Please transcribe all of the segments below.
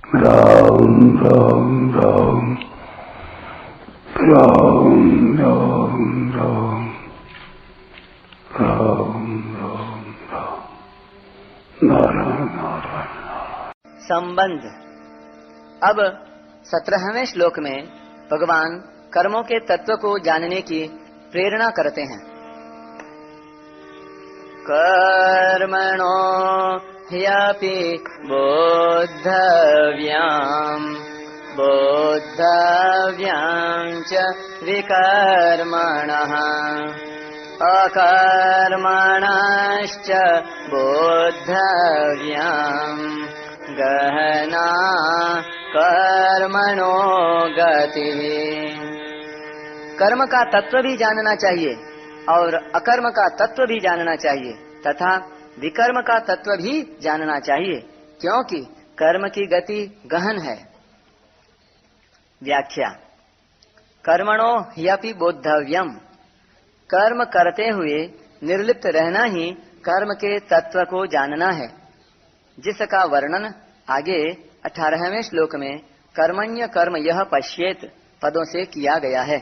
राम राम राम राम राम राम राम राम राम नारायण नारायण। संबंध। अब 17वें श्लोक में भगवान कर्मों के तत्व को जानने की प्रेरणा करते हैं। कर्मणो ह्यपि बोद्धव्यां च विकर्मणः अकर्मणश्च बोद्धव्यां गहना कर्मणो गतिः। कर्म का तत्व भी जानना चाहिए और अकर्म का तत्व भी जानना चाहिए तथा विकर्म का तत्व भी जानना चाहिए, क्योंकि कर्म की गति गहन है। व्याख्या। कर्मणो ह्यपि बोद्धव्यम, कर्म करते हुए निर्लिप्त रहना ही कर्म के तत्व को जानना है, जिसका वर्णन आगे 18वें श्लोक में कर्मण्य कर्म यह पश्येत पदों से किया गया है।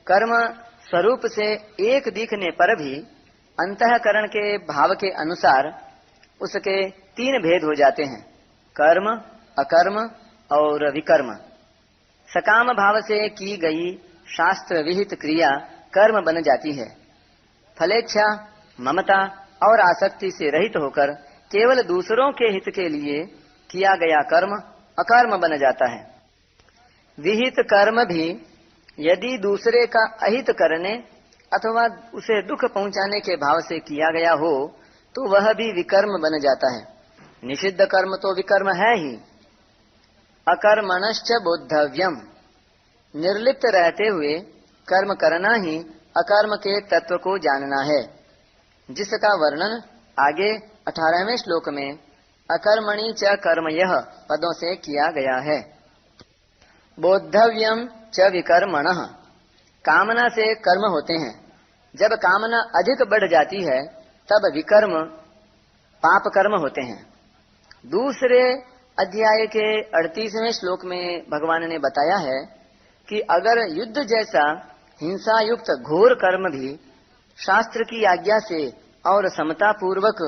कर्म स्वरूप से एक दिखने पर भी अंतःकरण के भाव के अनुसार उसके 3 भेद हो जाते हैं, कर्म, अकर्म और विकर्म। सकाम भाव से की गई शास्त्र विहित क्रिया कर्म बन जाती है। फलेच्छा, ममता और आसक्ति से रहित होकर केवल दूसरों के हित के लिए किया गया कर्म अकर्म बन जाता है। विहित कर्म भी यदि दूसरे का अहित करने अथवा उसे दुख पहुंचाने के भाव से किया गया हो तो वह भी विकर्म बन जाता है। निषिद्ध कर्म तो विकर्म है ही। अकर्मणश्च बोद्धव्यम, निर्लिप्त रहते हुए कर्म करना ही अकर्म के तत्व को जानना है, जिसका वर्णन आगे 18वें श्लोक में अकर्मणि च कर्मयः पदों से किया गया है। बोद्धव्यम च विकर्मणः, कामना से कर्म होते हैं। जब कामना अधिक बढ़ जाती है तब विकर्म पाप कर्म होते हैं। दूसरे अध्याय के 38वें श्लोक में भगवान ने बताया है कि अगर युद्ध जैसा हिंसा युक्त घोर कर्म भी शास्त्र की आज्ञा से और समता पूर्वक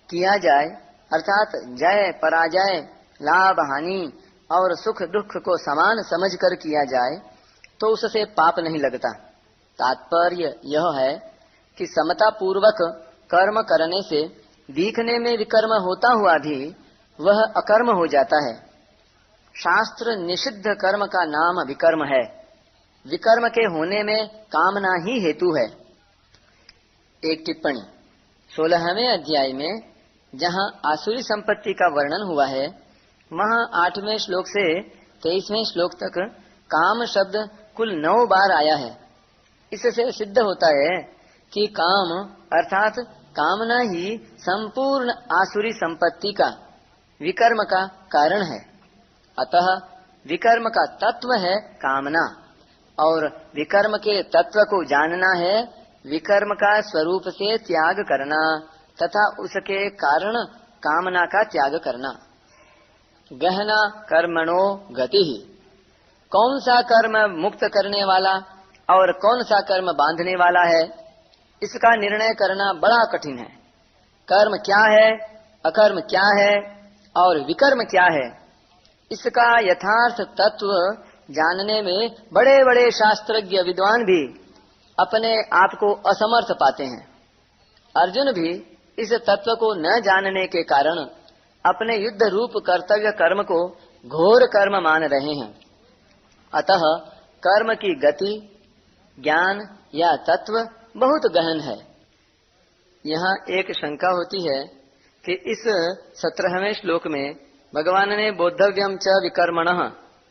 किया जाए, अर्थात जय पराजय, लाभ हानि और सुख दुख को समान समझकर किया जाए तो उससे पाप नहीं लगता। तात्पर्य यह है कि समता पूर्वक कर्म करने से दिखने में विकर्म होता हुआ भी वह अकर्म हो जाता है। शास्त्र निषिद्ध कर्म का नाम विकर्म है। विकर्म के होने में कामना ही हेतु है। एक टिप्पणी। 16वें अध्याय में जहाँ आसुरी संपत्ति का वर्णन हुआ है, वहाँ 8वें श्लोक से 23वें श्लोक तक काम शब्द कुल 9 बार आया है। इससे सिद्ध होता है कि काम अर्थात कामना ही संपूर्ण आसुरी संपत्ति का, विकर्म का कारण है। अतः विकर्म का तत्व है कामना और विकर्म के तत्व को जानना है विकर्म का स्वरूप से त्याग करना तथा उसके कारण कामना का त्याग करना। गहना कर्मणो गतिः, कौन सा कर्म मुक्त करने वाला और कौन सा कर्म बांधने वाला है, इसका निर्णय करना बड़ा कठिन है। कर्म क्या है, अकर्म क्या है और विकर्म क्या है, इसका यथार्थ तत्व जानने में बड़े बड़े शास्त्रज्ञ विद्वान भी अपने आप को असमर्थ पाते हैं। अर्जुन भी इस तत्व को न जानने के कारण अपने युद्ध रूप कर्तव्य कर्म को घोर कर्म मान रहे हैं। अतः कर्म की गति, ज्ञान या तत्व बहुत गहन है। यहाँ एक शंका होती है कि इस 17वें श्लोक में भगवान ने बोद्धव्यम च विकर्मणः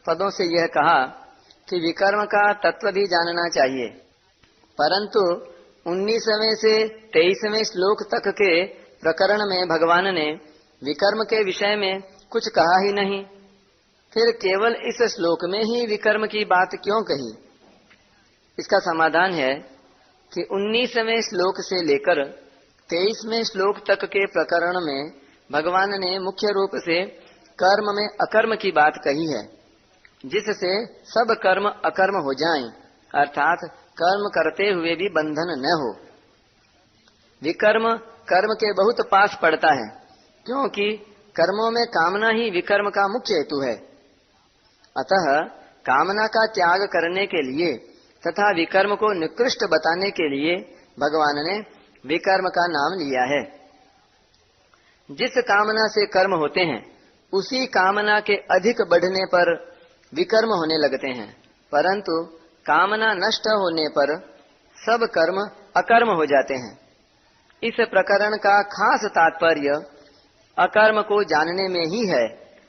पदों से यह कहा कि विकर्म का तत्व भी जानना चाहिए, परंतु 19वें से 23वें श्लोक तक के प्रकरण में भगवान ने विकर्म के विषय में कुछ कहा ही नहीं। फिर केवल इस श्लोक में ही विकर्म की बात क्यों कही? इसका समाधान है कि 19वें श्लोक से लेकर 23वें श्लोक तक के प्रकरण में भगवान ने मुख्य रूप से कर्म में अकर्म की बात कही है, जिससे सब कर्म अकर्म हो जाएं, अर्थात कर्म करते हुए भी बंधन न हो। विकर्म कर्म के बहुत पास पड़ता है, क्योंकि कर्मों में कामना ही विकर्म का मुख्य हेतु है। अतः कामना का त्याग करने के लिए तथा विकर्म को निकृष्ट बताने के लिए भगवान ने विकर्म का नाम लिया है। जिस कामना से कर्म होते हैं, उसी कामना के अधिक बढ़ने पर विकर्म होने लगते हैं, परंतु कामना नष्ट होने पर सब कर्म अकर्म हो जाते हैं। इस प्रकरण का खास तात्पर्य अकर्म को जानने में ही है,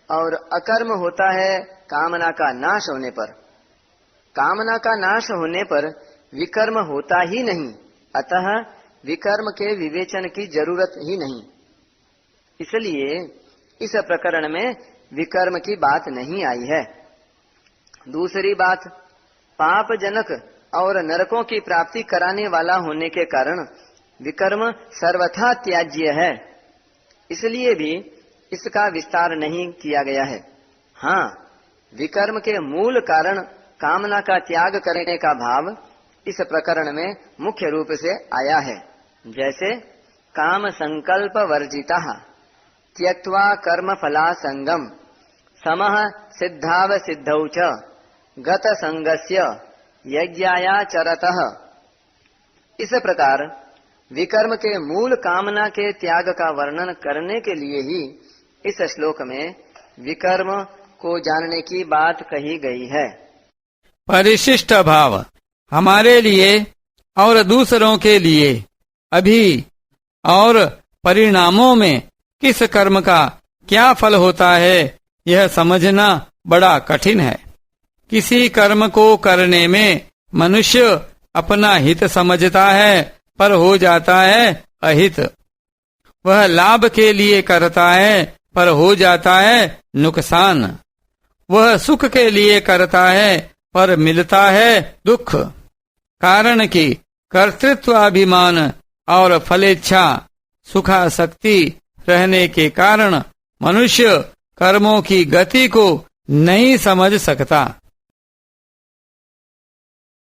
और अकर्म होता है कामना का नाश होने पर। कामना का नाश होने पर विकर्म होता ही नहीं, अतः विकर्म के विवेचन की जरूरत ही नहीं। इसलिए इस प्रकरण में विकर्म की बात नहीं आई है। दूसरी बात, पाप जनक और नरकों की प्राप्ति कराने वाला होने के कारण विकर्म सर्वथा त्याज्य है, इसलिए भी इसका विस्तार नहीं किया गया है। हाँ, विकर्म के मूल कारण कामना का त्याग करने का भाव इस प्रकरण में मुख्य रूप से आया है। जैसे काम संकल्प वर्जिता त्यक्त्वा कर्म फला संगम समः सिद्धाव सिद्धौ च गत संगस्य यज्ञायाचरतः। इस प्रकार विकर्म के मूल कामना के त्याग का वर्णन करने के लिए ही इस श्लोक में विकर्म को जानने की बात कही गई है। परिशिष्ट भाव हमारे लिए और दूसरों के लिए अभी और परिणामों में किस कर्म का क्या फल होता है, यह समझना बड़ा कठिन है। किसी कर्म को करने में मनुष्य अपना हित समझता है, पर हो जाता है अहित। वह लाभ के लिए करता है, पर हो जाता है नुकसान। वह सुख के लिए करता है, पर मिलता है दुख। कारण कि कर्तृत्वाभिमान और फलेच्छा सुखासक्ति रहने के कारण मनुष्य कर्मों की गति को नहीं समझ सकता।